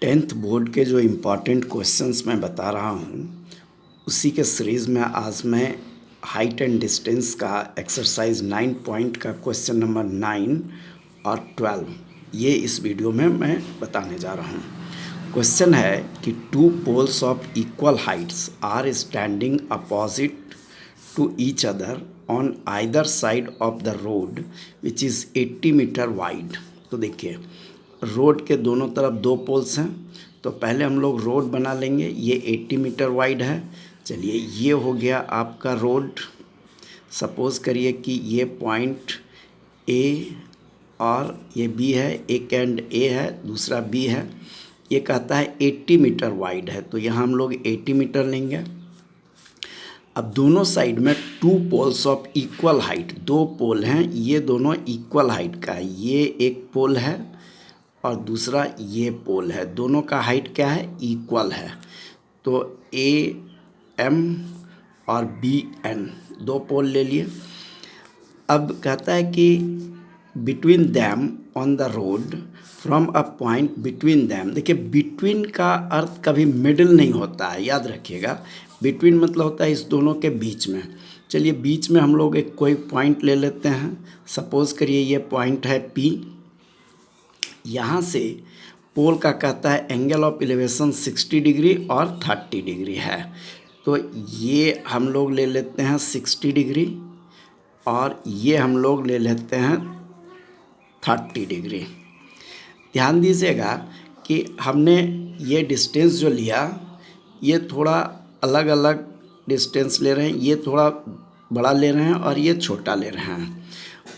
Tenth board के जो important questions मैं बता रहा हूँ उसी के सीरीज़ में आज मैं हाइट एंड डिस्टेंस का एक्सरसाइज 9 पॉइंट का क्वेश्चन नंबर 9 और 12 ये इस वीडियो में मैं बताने जा रहा हूँ। क्वेश्चन है कि two poles of equal heights are standing opposite to each other on either side of the road which is 80 metre wide. तो देखिए रोड के दोनों तरफ दो पोल्स हैं, तो पहले हम लोग रोड बना लेंगे। ये 80 मीटर वाइड है। चलिए ये हो गया आपका रोड। सपोज़ करिए कि ये पॉइंट ए और ये बी है, एक एंड ए है, दूसरा बी है। ये कहता है 80 मीटर वाइड है, तो यहाँ हम लोग 80 मीटर लेंगे। अब दोनों साइड में two poles of equal height, दो पोल हैं, ये दोनों इक्वल हाइट का है। ये एक पोल है और दूसरा ये पोल है, दोनों का हाइट क्या है, इक्वल है। तो ए एम और बी एन दो पोल ले लिए। अब कहता है कि between them on the road from a point between them. देखिए बिटवीन का अर्थ कभी मिडिल नहीं होता है, याद रखिएगा। बिटवीन मतलब होता है इस दोनों के बीच में। चलिए बीच में हम लोग एक कोई पॉइंट ले लेते हैं। सपोज़ करिए ये पॉइंट है पी। यहाँ से पोल का कहता है एंगल ऑफ एलिवेशन 60 डिग्री और 30 डिग्री है। तो ये हम लोग ले लेते हैं 60 डिग्री और ये हम लोग ले लेते हैं 30 डिग्री। ध्यान दीजिएगा कि हमने ये डिस्टेंस जो लिया ये थोड़ा अलग अलग डिस्टेंस ले रहे हैं, ये थोड़ा बड़ा ले रहे हैं और ये छोटा ले रहे हैं।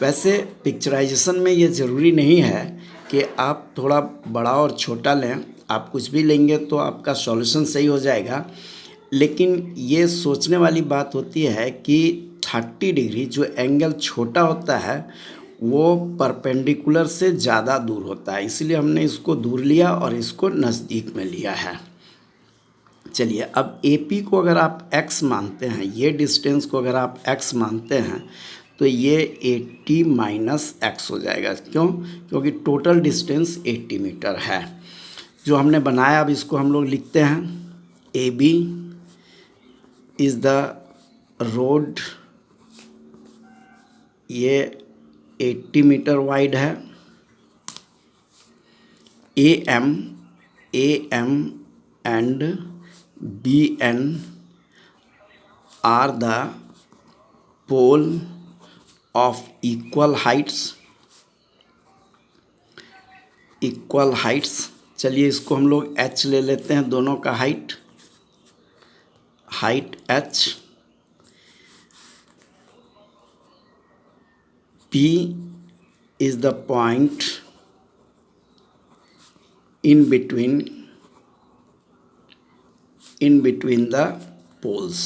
वैसे पिक्चराइजेशन में ये ज़रूरी नहीं है कि आप थोड़ा बड़ा और छोटा लें, आप कुछ भी लेंगे तो आपका सॉल्यूशन सही हो जाएगा। लेकिन ये सोचने वाली बात होती है कि 30 डिग्री जो एंगल छोटा होता है वो परपेंडिकुलर से ज़्यादा दूर होता है, इसलिए हमने इसको दूर लिया और इसको नज़दीक में लिया है। चलिए अब AP को अगर आप x मानते हैं, ये डिस्टेंस को अगर आप x मानते हैं तो ये 80 माइनस x हो जाएगा। क्यों? क्योंकि टोटल डिस्टेंस 80 मीटर है जो हमने बनाया। अब इसको हम लोग लिखते हैं AB इज़ द रोड, ये 80 मीटर वाइड है। AM and BN are the pole of equal heights। चलिए इसको हम लोग H ले लेते हैं, दोनों का height H। P is the point in between the poles।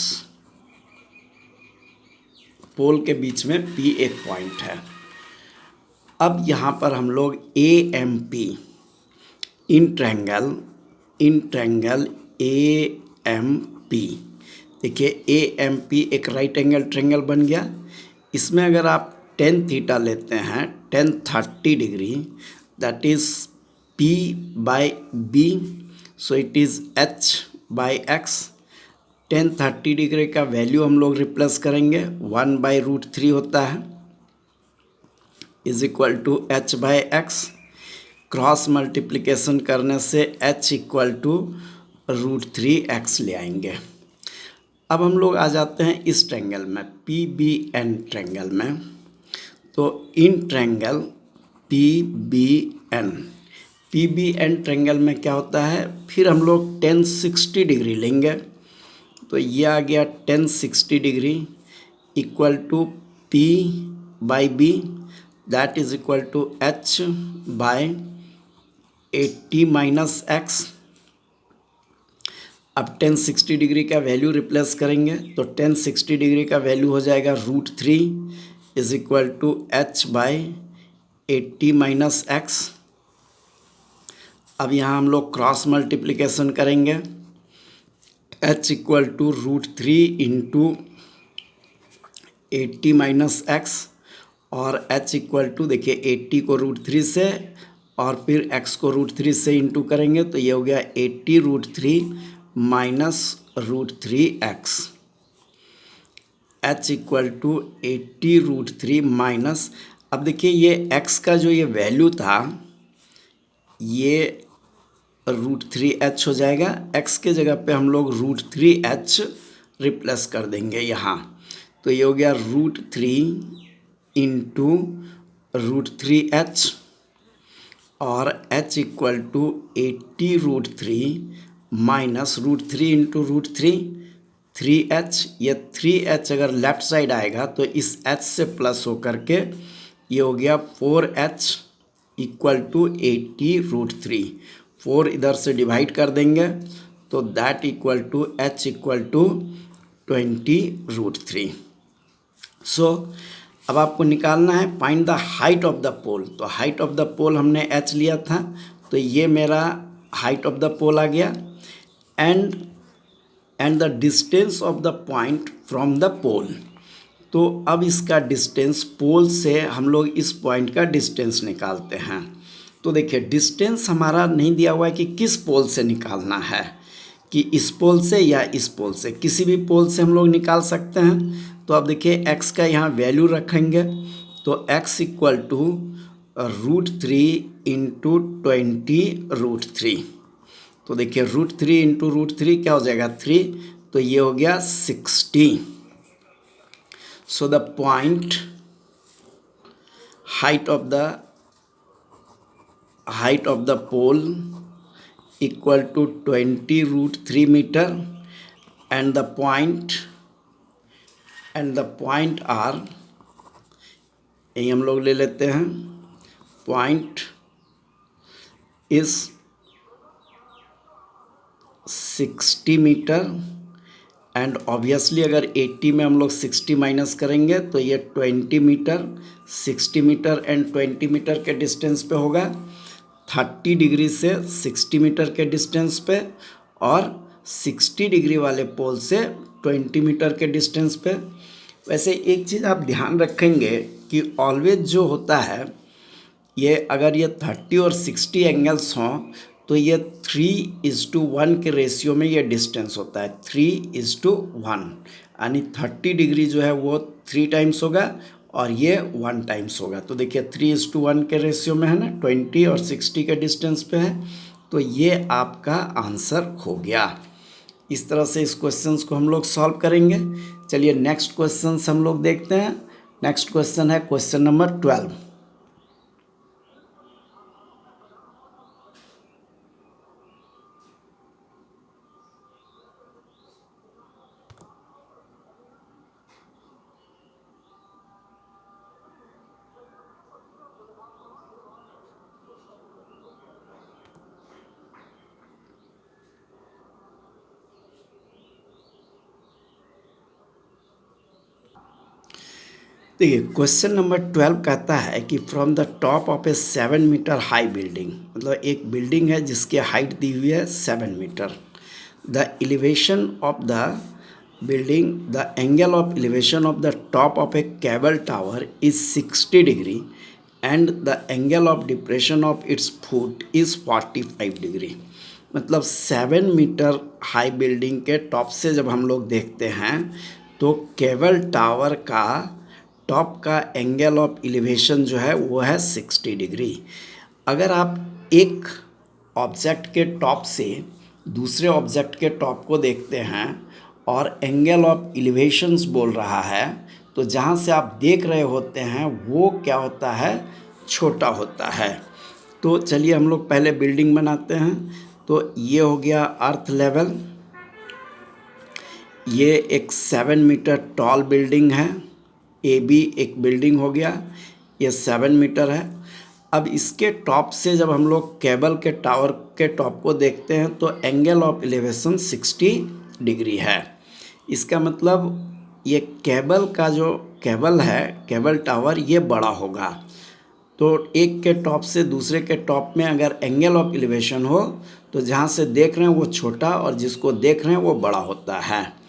पोल के बीच में P एक पॉइंट है। अब यहाँ पर हम लोग AMP इन ट्रायंगल AMP, देखिए AMP एक राइट एंगल ट्रायंगल बन गया। इसमें अगर आप tan थीटा लेते हैं, tan 30 degree, that is P by B, so it is H by X। tan 30 degree का वैल्यू हम लोग रिप्लेस करेंगे, 1/√3 होता है, is equal to H by X। Cross multiplication करने से H इक्वल टू √3x ले आएंगे। अब हम लोग आ जाते हैं इस ट्रायंगल में, PBN ट्रायंगल में। तो इन ट्रायंगल PBN ट्रायंगल में क्या होता है, फिर हम लोग tan 60 डिग्री लेंगे। तो ये आ गया tan 60 degree equal to P by B, that is equal to H by 80 minus X। अब tan 60 डिग्री का वैल्यू रिप्लेस करेंगे तो tan 60 डिग्री का वैल्यू हो जाएगा √3 is equal to H by 80 minus X। अब यहाँ हम लोग क्रॉस मल्टीप्लिकेशन करेंगे, H equal to √3 into 80 minus X और H इक्वल टू, देखिए 80 को √3 से और फिर x को √3 से इंटू करेंगे तो ये हो गया 80√3 minus √3x, h equal to 80√3 minus, अब देखिए ये x का जो ये वैल्यू था ये √3h हो जाएगा, x के जगह पे हम लोग √3h रिप्लेस कर देंगे यहाँ, तो ये हो गया √3 इंटू √3h और h equal to 80√3 minus √3 into √3 3h, ये 3h अगर लेफ्ट साइड आएगा तो इस h से प्लस होकर के ये हो गया 4h इक्वल टू 80√3, 4 इधर से डिवाइड कर देंगे तो that equal to h equal to 20√3। So अब आपको निकालना है find the height of the pole, तो हाइट ऑफ द पोल हमने h लिया था तो ये मेरा हाइट ऑफ द पोल आ गया, and the distance of the point from the pole, तो अब इसका डिस्टेंस पोल से हम लोग इस पॉइंट का डिस्टेंस निकालते हैं। तो देखिए डिस्टेंस हमारा नहीं दिया हुआ है कि किस पोल से निकालना है, कि इस पोल से या इस पोल से, किसी भी पोल से हम लोग निकाल सकते हैं। तो अब देखिए x का यहाँ वैल्यू रखेंगे तो x इक्वल टू √3 इंटू 20√3, तो देखिए √3 इंटू √3 क्या हो जाएगा 3, तो ये हो गया 60। So the point height of the pole equal to 20√3 meter, and the point are, यही हम लोग ले लेते हैं, point is 60 metre, and obviously अगर 80 में हम लोग 60 माइनस करेंगे तो ये 20 मीटर, 60 मीटर एंड 20 मीटर के डिस्टेंस पे होगा, 30 डिग्री से 60 मीटर के डिस्टेंस पे, और 60 डिग्री वाले पोल से 20 मीटर के डिस्टेंस पे। वैसे एक चीज़ आप ध्यान रखेंगे कि ऑलवेज जो होता है ये अगर ये 30 और 60 एंगल्स हों तो ये 3:1 के रेशियो में ये डिस्टेंस होता है, 3:1, यानी 30 डिग्री जो है वो 3 टाइम्स होगा और ये 1 टाइम्स होगा। तो देखिए 3:1 के रेशियो में है ना, 20 और 60 के डिस्टेंस पे है, तो ये आपका आंसर हो गया। इस तरह से इस क्वेश्चन को हम लोग सॉल्व करेंगे। चलिए नेक्स्ट क्वेश्चन हम लोग देखते हैं। नेक्स्ट क्वेश्चन है क्वेश्चन नंबर 12। देखिए क्वेश्चन नंबर 12 कहता है कि from the top of a 7 metre high building, मतलब एक बिल्डिंग है जिसकी हाइट दी हुई है 7 metre, the elevation of the building, the angle of elevation of the top of a cable tower is 60 degree and the angle of depression of its foot is 45 degree. मतलब 7 metre high building के top से जब हम लोग देखते हैं तो cable tower का टॉप का एंगल ऑफ एलिवेशन जो है वो है 60 डिग्री। अगर आप एक ऑब्जेक्ट के टॉप से दूसरे ऑब्जेक्ट के टॉप को देखते हैं और एंगल ऑफ एलिवेशंस बोल रहा है तो जहाँ से आप देख रहे होते हैं वो क्या होता है, छोटा होता है। तो चलिए हम लोग पहले बिल्डिंग बनाते हैं। तो ये हो गया अर्थ लेवल, ये एक 7 मीटर टॉल बिल्डिंग है, ए बी एक बिल्डिंग हो गया, ये 7 मीटर है। अब इसके टॉप से जब हम लोग केबल के टावर के टॉप को देखते हैं तो एंगल ऑफ एलिवेशन 60 डिग्री है। इसका मतलब ये केबल का जो केबल है, केबल टावर, ये बड़ा होगा। तो एक के टॉप से दूसरे के टॉप में अगर एंगल ऑफ एलिवेशन हो तो जहाँ से देख रहे हैं वो छोटा और जिसको देख रहे हैं वो बड़ा होता है।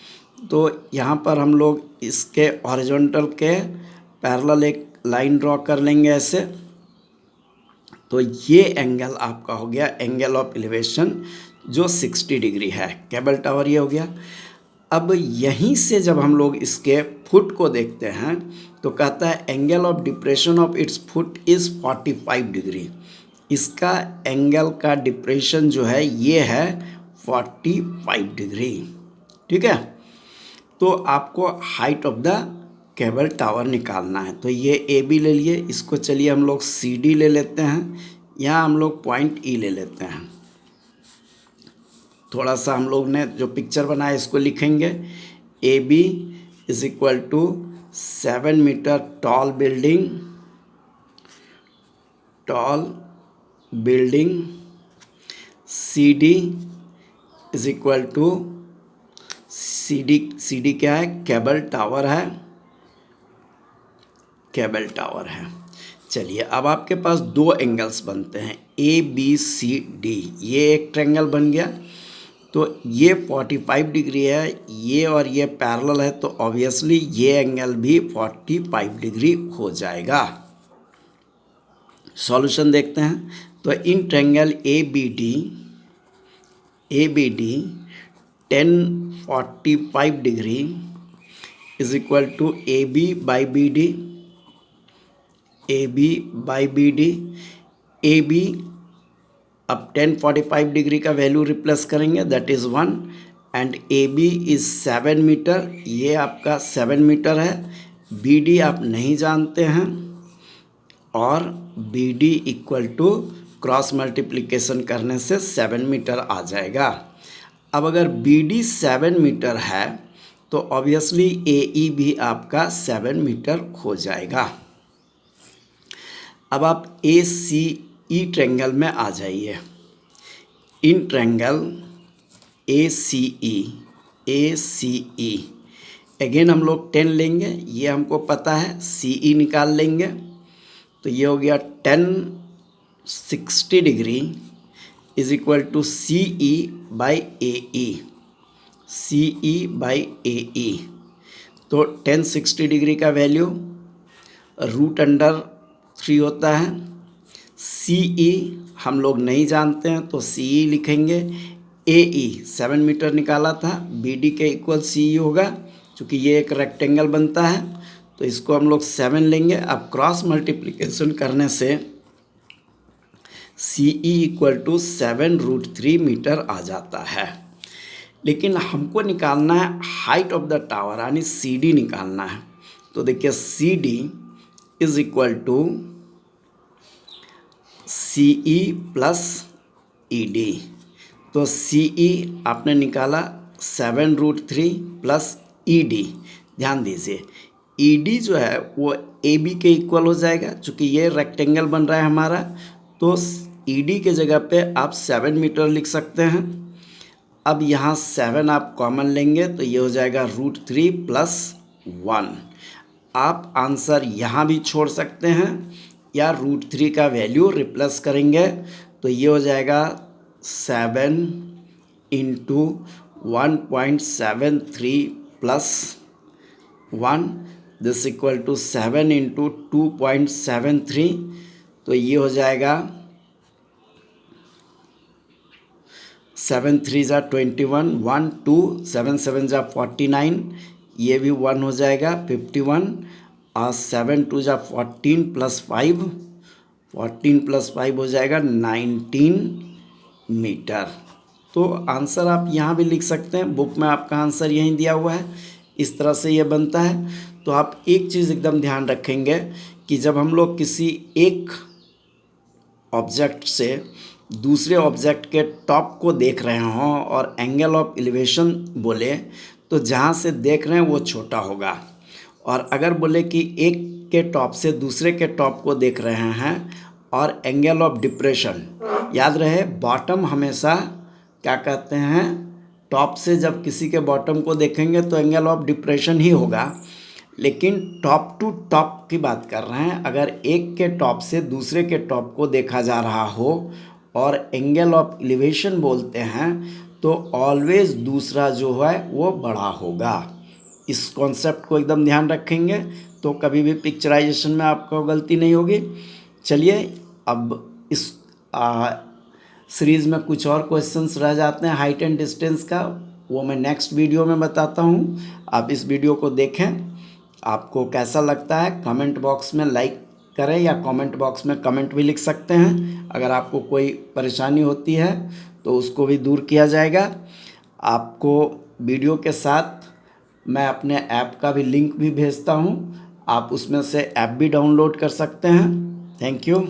तो यहाँ पर हम लोग इसके हॉरिजॉन्टल के पैरेलल एक लाइन ड्रॉ कर लेंगे ऐसे। तो ये एंगल आपका हो गया एंगल ऑफ एलिवेशन जो 60 डिग्री है। केबल टावर ये हो गया। अब यहीं से जब हम लोग इसके फुट को देखते हैं तो कहता है angle of depression of its foot is 45 degree. इसका एंगल का डिप्रेशन जो है ये है 45 डिग्री। ठीक है, तो आपको height of the cable tower निकालना है। तो ये ए बी ले लिए, इसको चलिए हम लोग सी डी ले लेते हैं, यहाँ हम लोग पॉइंट ई ले लेते हैं। थोड़ा सा हम लोग ने जो पिक्चर बनाया इसको लिखेंगे। A B is equal to 7 metre tall building, C D is equal to C D क्या है, केबल टावर है। चलिए अब आपके पास दो एंगल्स बनते हैं ए बी सी डी, ये एक ट्रायंगल बन गया। तो ये 45 डिग्री है, ये और ये पैरेलल है, तो ऑब्वियसली ये एंगल भी 45 डिग्री हो जाएगा। सॉल्यूशन देखते हैं। तो in triangle A B D 1045 degree is equal to A B by B D. A B अब 1045 डिग्री का वैल्यू रिप्लेस करेंगे, that is 1, and A B is 7 metre, ये आपका 7 मीटर है। बी डी आप नहीं जानते हैं, और B D equal to cross multiplication करने से 7 मीटर आ जाएगा। अब अगर बी डी 7 मीटर है तो ऑब्वियसली ए ई भी आपका 7 मीटर हो जाएगा। अब आप ए सी ई ट्रायंगल में आ जाइए। इन ट्रायंगल ए सी ई अगेन हम लोग 10 लेंगे, ये हमको पता है, सी ई निकाल लेंगे। तो ये हो गया 1060 degree is equal to C E by A E. तो 1060 डिग्री का वैल्यू √3 होता है। सी ई हम लोग नहीं जानते हैं, तो सी ई लिखेंगे। ए ई 7 मीटर निकाला था, बी डी के इक्वल सी ई होगा, क्योंकि ये एक रेक्टेंगल बनता है, तो इसको हम लोग 7 लेंगे। अब क्रॉस मल्टीप्लिकेशन करने से सी ई इक्वल टू 7√3 मीटर आ जाता है। लेकिन हमको निकालना है हाइट ऑफ द टावर, यानी सी डी निकालना है। तो देखिए C D is equal to C E plus E D. तो सी ई आपने निकाला 7√3 प्लस ई डी। ध्यान दीजिए ई डी जो है वो ए बी के इक्वल हो जाएगा, चूँकि ये रेक्टेंगल बन रहा है हमारा, तो ई डी के जगह पे आप 7 मीटर लिख सकते हैं। अब यहाँ 7 आप कॉमन लेंगे तो ये हो जाएगा √3 प्लस 1। आप आंसर यहाँ भी छोड़ सकते हैं या √3 का वैल्यू रिप्लेस करेंगे, तो ये हो जाएगा 7 into 1.73 plus 1, this equal to 7 into 2.73। तो ये हो जाएगा 7 3 जा 21, 1 2 7 7 जा 49, ये भी 1 हो जाएगा 51, और 7 2 जा 14 प्लस 5, 14 प्लस 5 हो जाएगा 19 मीटर। तो आंसर आप यहाँ भी लिख सकते हैं, बुक में आपका आंसर यहीं दिया हुआ है, इस तरह से ये बनता है। तो आप एक चीज़ एकदम ध्यान रखेंगे कि जब हम लोग किसी एक ऑब्जेक्ट से दूसरे ऑब्जेक्ट के टॉप को देख रहे हों और एंगल ऑफ एलिवेशन बोले, तो जहाँ से देख रहे हैं वो छोटा होगा, और अगर बोले कि एक के टॉप से दूसरे के टॉप को देख रहे हैं और एंगल ऑफ डिप्रेशन, याद रहे बॉटम हमेशा क्या कहते हैं, टॉप से जब किसी के बॉटम को देखेंगे तो एंगल ऑफ डिप्रेशन ही होगा, लेकिन टॉप टू टॉप की बात कर रहे हैं। अगर एक के टॉप से दूसरे के टॉप को देखा जा रहा हो और एंगल ऑफ एलिवेशन बोलते हैं, तो ऑलवेज दूसरा जो है वो बड़ा होगा। इस कॉन्सेप्ट को एकदम ध्यान रखेंगे तो कभी भी पिक्चराइजेशन में आपको गलती नहीं होगी। चलिए अब इस सीरीज़ में कुछ और क्वेश्चंस रह जाते हैं हाइट एंड डिस्टेंस का, वो मैं नेक्स्ट वीडियो में बताता हूँ। आप इस वीडियो को देखें, आपको कैसा लगता है कमेंट बॉक्स में लाइक करें या कमेंट बॉक्स में कमेंट भी लिख सकते हैं। अगर आपको कोई परेशानी होती है तो उसको भी दूर किया जाएगा। आपको वीडियो के साथ मैं अपने ऐप का भी लिंक भी भेजता हूँ, आप उसमें से ऐप भी डाउनलोड कर सकते हैं। Thank you.